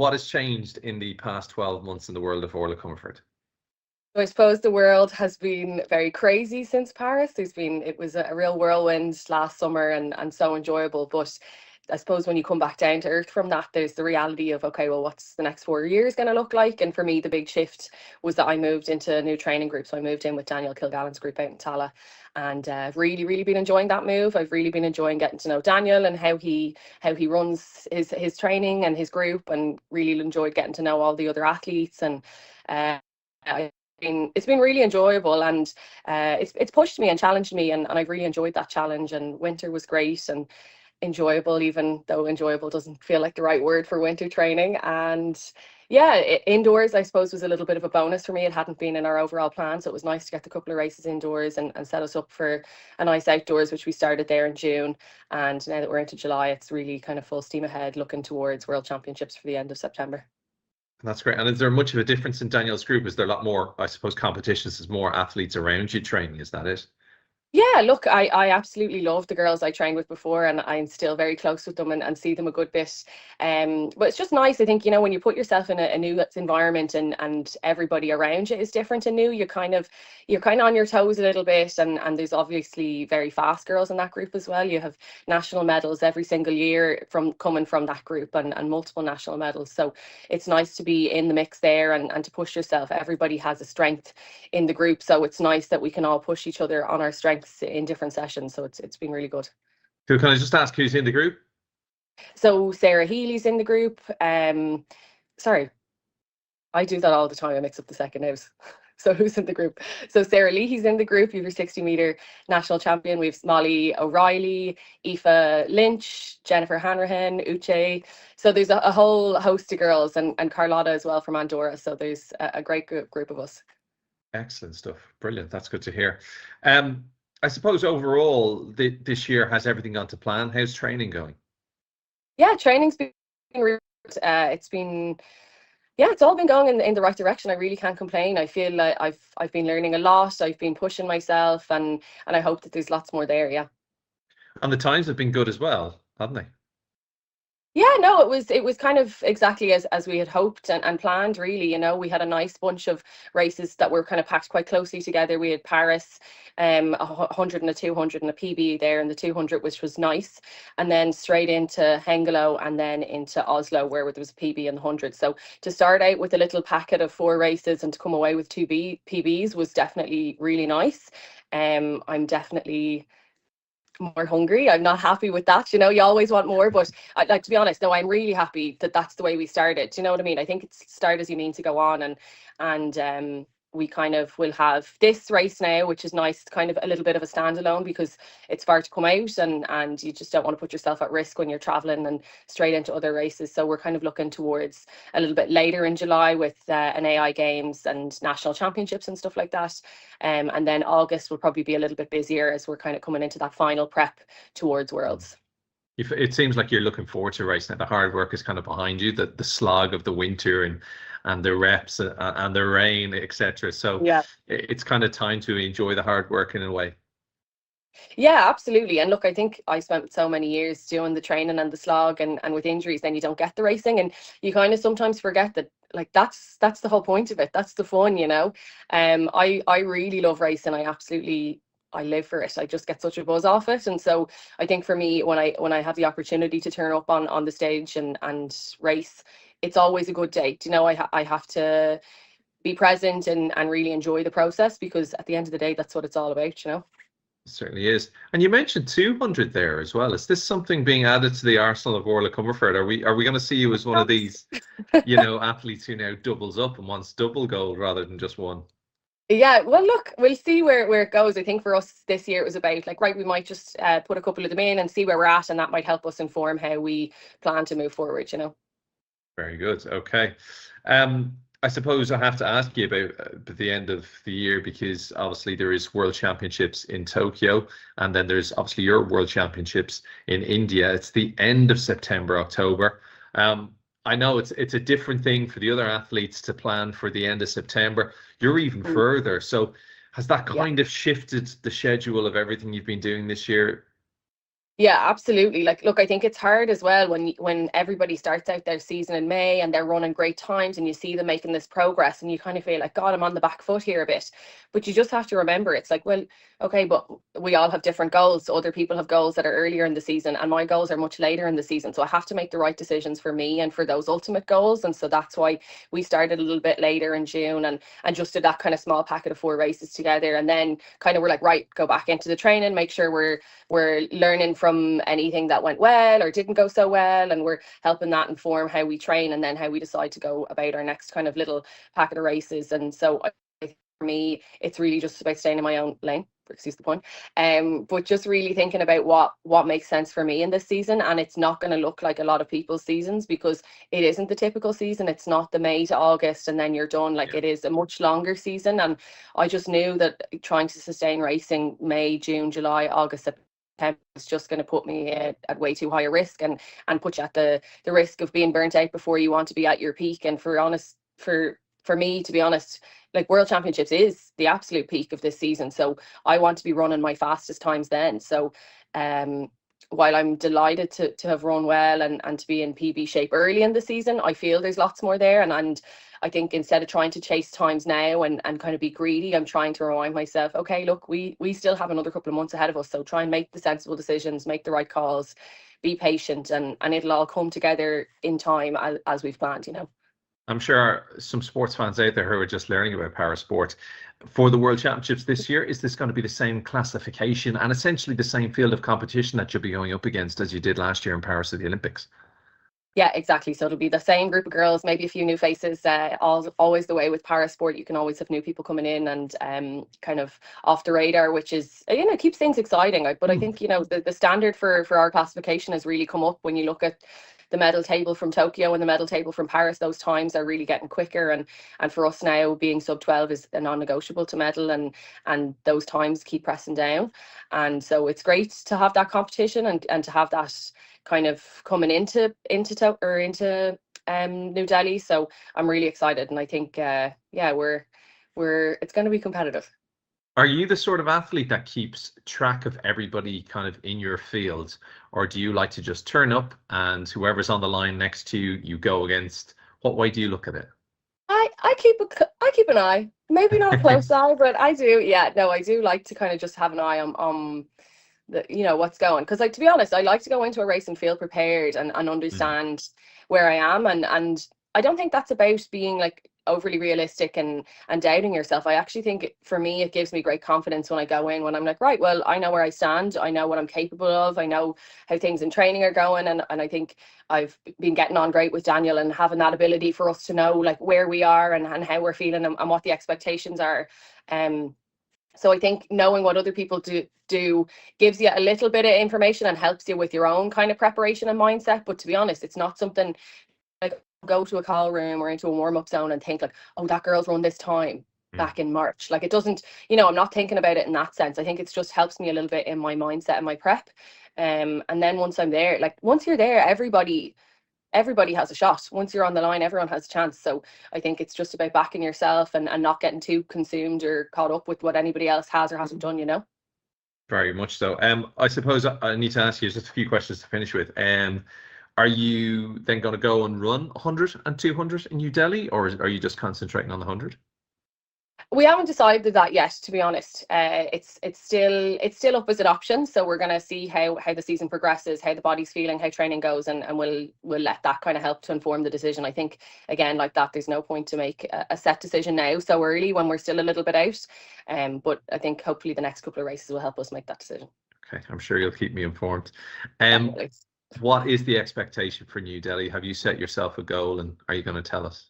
what has changed in the past 12 months in the world of Orla Comerford? So I suppose the world has been very crazy since Paris. It was a real whirlwind last summer and so enjoyable. But I suppose when you come back down to earth from that, there's the reality of, okay, well, what's the next 4 years going to look like? And for me, the big shift was that I moved into a new training group. So I moved in with Daniel Kilgallen's group out in Tala, and really, really been enjoying that move. I've really been enjoying getting to know Daniel and how he runs his training and his group, and really enjoyed getting to know all the other athletes. And it's been really enjoyable, and it's pushed me and challenged me, and I've really enjoyed that challenge. And winter was great and enjoyable, even though enjoyable doesn't feel like the right word for winter training. And yeah, indoors I suppose was a little bit of a bonus for me. It hadn't been in our overall plan, so it was nice to get the couple of races indoors and set us up for a nice outdoors, which we started there in June. And now that we're into July, it's really kind of full steam ahead, looking towards World Championships for the end of September. That's great. And is there much of a difference in Daniel's group? Is there a lot more, I suppose, competitions? There's more athletes around you training, is that it? Yeah, look, I absolutely love the girls I trained with before, and I'm still very close with them and see them a good bit. But it's just nice, I think, when you put yourself in a new environment and everybody around you is different and new, you're kind of on your toes a little bit. And there's obviously very fast girls in that group as well. You have national medals every single year coming from that group, and multiple national medals. So it's nice to be in the mix there and to push yourself. Everybody has a strength in the group, so it's nice that we can all push each other on our strengths in different sessions. So it's been really good. So can I just ask who's in the group? So Sarah Healy's in the group. Sorry, I do that all the time. I mix up the second names. So who's in the group? So Sarah Leahy's in the group. You've your 60-meter national champion. We've Molly O'Reilly, Aoife Lynch, Jennifer Hanrahan, Uche. So there's a whole host of girls, and Carlotta as well from Andorra. So there's a great group of us. Excellent stuff. Brilliant. That's good to hear. I suppose overall this year, has everything gone to plan? How's training going? Yeah, training's been really good. It's all been going in the right direction. I really can't complain. I feel like I've been learning a lot. I've been pushing myself, and I hope that there's lots more there. Yeah. And the times have been good as well, haven't they? Yeah, no, it was kind of exactly as we had hoped and planned, really. We had a nice bunch of races that were kind of packed quite closely together. We had Paris, 100 and a 200 and a PB there in the 200, which was nice. And then straight into Hengelo and then into Oslo, where there was a PB in the 100. So to start out with a little packet of 4 races and to come away with 2 PBs was definitely really nice. I'm definitely more hungry. I'm not happy with that. You always want more, but to be honest, no, I'm really happy that that's the way we started. Do you know what I mean? I think it's start as you mean to go on, and we kind of will have this race now, which is nice, kind of a little bit of a standalone because it's far to come out, and you just don't want to put yourself at risk when you're traveling and straight into other races. So we're kind of looking towards a little bit later in July with an AI Games and national championships and stuff like that. And then August will probably be a little bit busier as we're kind of coming into that final prep towards Worlds. It seems like you're looking forward to racing. The hard work is kind of behind you, the slog of the winter and the reps and the rain, etc. So yeah, it's kind of time to enjoy the hard work in a way. Yeah, absolutely. And look, I think I spent so many years doing the training and the slog, and with injuries, then you don't get the racing, and you kind of sometimes forget that, like, that's the whole point of it. That's the fun. I really love racing. I live for it. I just get such a buzz off it. And so I think for me, when I have the opportunity to turn up on the stage and race, it's always a good day. I have to be present and really enjoy the process, because at the end of the day, that's what it's all about. It certainly is. And you mentioned 200 there as well. Is this something being added to the arsenal of Orla Comerford? Are we going to see you as one of these, athletes who now doubles up and wants double gold rather than just one? Yeah, well, look, we'll see where it goes. I think for us this year, it was about, we might just put a couple of them in and see where we're at, and that might help us inform how we plan to move forward, Very good. Okay. I suppose I have to ask you about the end of the year, because obviously there is World Championships in Tokyo, and then there's obviously your World Championships in India. It's the end of September, October. I know it's a different thing for the other athletes to plan for the end of September. You're even further. So has that kind of shifted the schedule of everything you've been doing this year? Yeah, absolutely. Like, look, I think it's hard as well when everybody starts out their season in May and they're running great times and you see them making this progress and you kind of feel like, God, I'm on the back foot here a bit. But you just have to remember, it's like, well, okay, but we all have different goals. So other people have goals that are earlier in the season, and my goals are much later in the season. So I have to make the right decisions for me and for those ultimate goals. And so that's why we started a little bit later in June and just did that kind of small packet of 4 races together. And then kind of we're like, right, go back into the training, make sure we're learning from anything that went well or didn't go so well, and we're helping that inform how we train and then how we decide to go about our next kind of little packet of races. And so for me, it's really just about staying in my own lane, excuse the point, but just really thinking about what makes sense for me in this season. And it's not going to look like a lot of people's seasons, because it isn't the typical season. It's not the May to August and then you're done. Like, it is a much longer season, and I just knew that trying to sustain racing May, June, July, August, September is just going to put me at way too high a risk, and put you at the risk of being burnt out before you want to be at your peak. And for me, to be honest, like, World Championships is the absolute peak of this season, so I want to be running my fastest times then. So while I'm delighted to have run well and to be in PB shape early in the season, I feel there's lots more there. And I think instead of trying to chase times now and kind of be greedy, I'm trying to remind myself, okay, look, we still have another couple of months ahead of us. So try and make the sensible decisions, make the right calls, be patient, and it'll all come together in time as we've planned, you know. I'm sure some sports fans out there who are just learning about para sport. For the World Championships this year, is this going to be the same classification and essentially the same field of competition that you'll be going up against as you did last year in Paris at the Olympics? Yeah, exactly. So it'll be the same group of girls, maybe a few new faces. Always the way with para sport, you can always have new people coming in and kind of off the radar, which is, keeps things exciting. But I think, the standard for our classification has really come up. When you look at the medal table from Tokyo and the medal table from Paris, those times are really getting quicker. And for us now, being sub 12 is a non-negotiable to medal, and those times keep pressing down. And so it's great to have that competition and to have that kind of coming into New Delhi. So I'm really excited, and I think we're it's going to be competitive. Are you the sort of athlete that keeps track of everybody kind of in your field, or do you like to just turn up and whoever's on the line next to you, you go against? What way do you look at it? I keep an eye, maybe not a close eye, but I do. Yeah, no, I do like to kind of just have an eye on what's going, because, like, to be honest, I like to go into a race and feel prepared and understand where I am, and I don't think that's about being like overly realistic and doubting yourself. I actually think for me it gives me great confidence when I go in, when I'm like, right, well, I know where I stand, I know what I'm capable of, I know how things in training are going, and I think I've been getting on great with Daniel and having that ability for us to know like where we are and how we're feeling and what the expectations are. So I think knowing what other people do gives you a little bit of information and helps you with your own kind of preparation and mindset. But to be honest, it's not something like go to a call room or into a warm-up zone and think like, oh, that girl's run this time back in March. Like, it doesn't, I'm not thinking about it in that sense. I think it's just helps me a little bit in my mindset and my prep. And then once I'm there, like once you're there, everybody has a shot. Once you're on the line, everyone has a chance. So I think it's just about backing yourself and not getting too consumed or caught up with what anybody else has or hasn't done, Very much so. I suppose I need to ask you just a few questions to finish with. Are you then going to go and run 100 and 200 in New Delhi, or are you just concentrating on the 100? We haven't decided that yet, to be honest. It's still up as an option. So we're going to see how the season progresses, how the body's feeling, how training goes, and we'll let that kind of help to inform the decision. I think, again, like that, there's no point to make a set decision now so early when we're still a little bit out. But I think hopefully the next couple of races will help us make that decision. Okay, I'm sure you'll keep me informed. What is the expectation for New Delhi? Have you set yourself a goal, and are you going to tell us?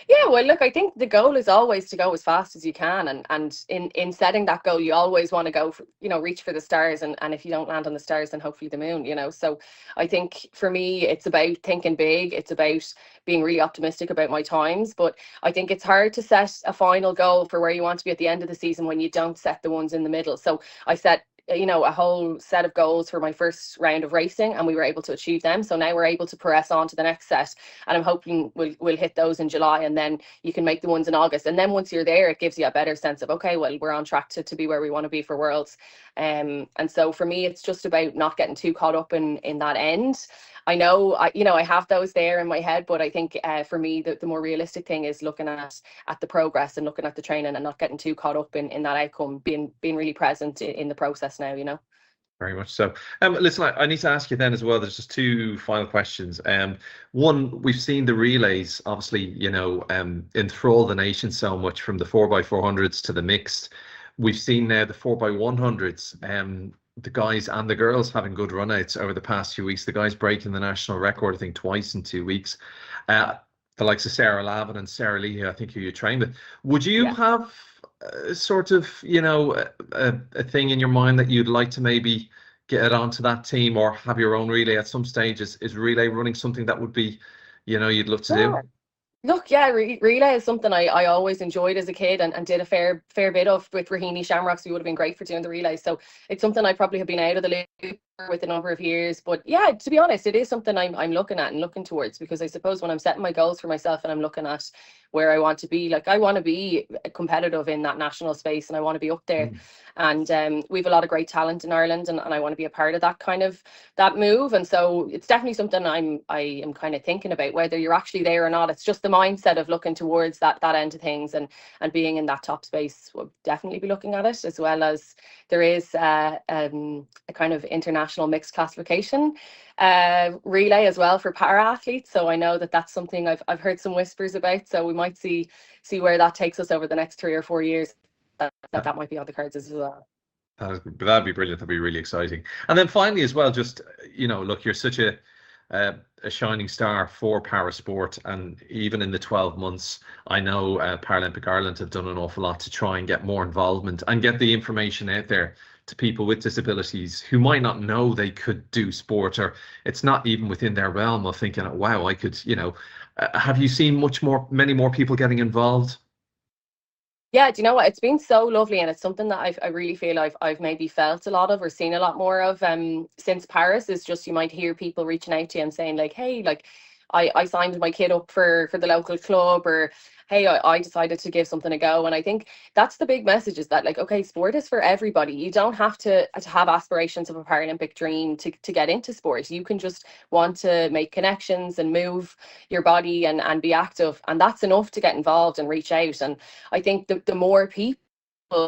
Yeah, well, look, I think the goal is always to go as fast as you can, and in setting that goal, you always want to go for, reach for the stars, and if you don't land on the stars, then hopefully the moon. So I think for me, it's about thinking big. It's about being really optimistic about my times, but I think it's hard to set a final goal for where you want to be at the end of the season when you don't set the ones in the middle. So I set you know, a whole set of goals for my first round of racing, and we were able to achieve them. So now we're able to press on to the next set, and I'm hoping we'll hit those in July, and then you can make the ones in August. And then once you're there, it gives you a better sense of, okay, well, we're on track to be where we want to be for Worlds. And so for me, it's just about not getting too caught up in that end. I know, I have those there in my head, but I think for me, the more realistic thing is looking at the progress and looking at the training and not getting too caught up in that outcome, being really present in the process now, you know. Very much so. Listen, I need to ask you then as well. There's just two final questions. One, we've seen the relays, obviously, you know, enthrall the nation so much, from the 4x400s to the mixed. We've seen now the 4x100s. The guys and the girls having good runouts over the past few weeks. The guys breaking the national record, I think, twice in 2 weeks. The likes of Sarah Lavin and Sarah Lee, I think, who you trained with. Would you have sort of, you know, a thing in your mind that you'd like to maybe get onto that team, or have your own relay at some stage? Is relay running something that would be, you know, you'd love to do? Look, yeah, relay is something I always enjoyed as a kid, and did a fair bit of with Raheny Shamrocks. We would have been great for doing the relay. So it's something I probably have been out of the loop with a number of years. But yeah, to be honest, it is something I'm looking at and looking towards, because I suppose when I'm setting my goals for myself and I'm looking at where I want to be, like, I want to be competitive in that national space, and I want to be up there. And we have a lot of great talent in Ireland, and I want to be a part of that move. And so it's definitely something I am kind of thinking about, whether you're actually there or not. It's just the mindset of looking towards that end of things, and being in that top space. We'll definitely be looking at it, as well as there is a kind of international mixed classification relay as well for para athletes. So I know that that's something I've heard some whispers about. So we might see where that takes us over the next 3 or 4 years. That might be on the cards as well. That'd be brilliant. That'd be really exciting. And then finally as well, just, you know, look, you're such a shining star for para sport, and even in the 12 months, I know Paralympic Ireland have done an awful lot to try and get more involvement and get the information out there to people with disabilities who might not know they could do sport, or it's not even within their realm of thinking, wow, I could, you know. Have you seen many more people getting involved? Yeah, do you know what? It's been so lovely, and it's something that I really feel I've maybe felt a lot of, or seen a lot more of since Paris. Is just, you might hear people reaching out to you and saying, like, hey, like, I signed my kid up for the local club, or hey, I decided to give something a go. And I think that's the big message, is that, like, okay, sport is for everybody. You don't have to have aspirations of a Paralympic dream to get into sport. You can just want to make connections and move your body and be active, and that's enough to get involved and reach out. And I think the more people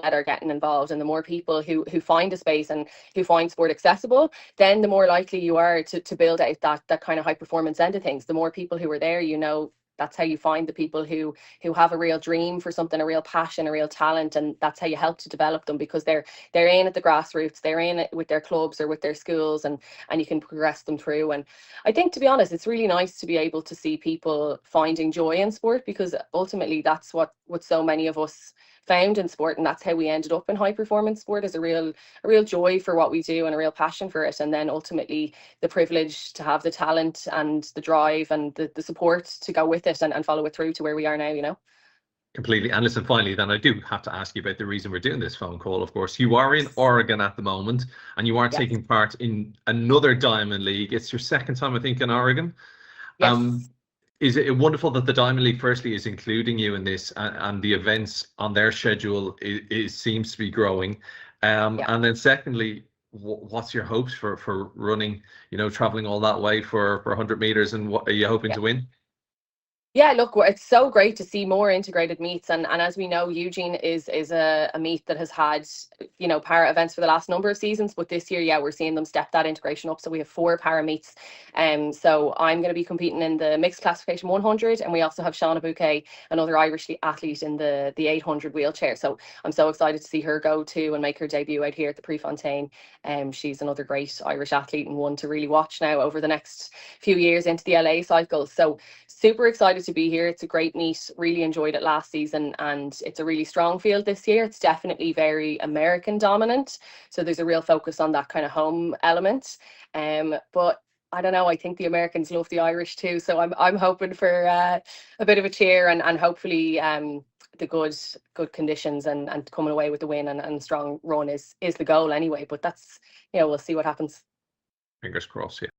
that are getting involved, and the more people who find a space and who find sport accessible, then the more likely you are to build out that kind of high performance end of things. The more people who are there, you know, that's how you find the people who have a real dream for something, a real passion, a real talent, and that's how you help to develop them, because they're in at the grassroots, they're in it with their clubs or with their schools, and you can progress them through. And I think, to be honest, it's really nice to be able to see people finding joy in sport, because ultimately that's what so many of us found in sport, and that's how we ended up in high performance sport, is a real joy for what we do and a real passion for it, and then ultimately the privilege to have the talent and the drive and the support to go with it and follow it through to where we are now, you know. Completely. And listen, finally, then I do have to ask you about the reason we're doing this phone call. Of course, you are in Oregon at the moment, and you are taking part in another Diamond League. It's your second time, I think, in Oregon. Yes. Is it wonderful that the Diamond League firstly is including you in this, and the events on their schedule seems to be growing, and then secondly, what's your hopes for running, you know, traveling all that way for 100 meters, and what are you hoping to win? Yeah, look, it's so great to see more integrated meets, and as we know, Eugene is a meet that has had, you know, para events for the last number of seasons, but this year, yeah, we're seeing them step that integration up. So we have 4 para meets, so I'm going to be competing in the mixed classification 100, and we also have Shauna Bouquet, another Irish athlete, in the 800 wheelchair. So I'm so excited to see her go too and make her debut out here at the Prefontaine. She's another great Irish athlete, and one to really watch now over the next few years into the LA cycles. So super excited to be here. It's a great meet. Really enjoyed it last season, and it's a really strong field this year. It's definitely very American dominant, so there's a real focus on that kind of home element. But I don't know, I think the Americans love the Irish too, so I'm hoping for a bit of a cheer, and hopefully the good conditions and coming away with the win and strong run is the goal anyway. But that's, we'll see what happens. Fingers crossed. Yeah.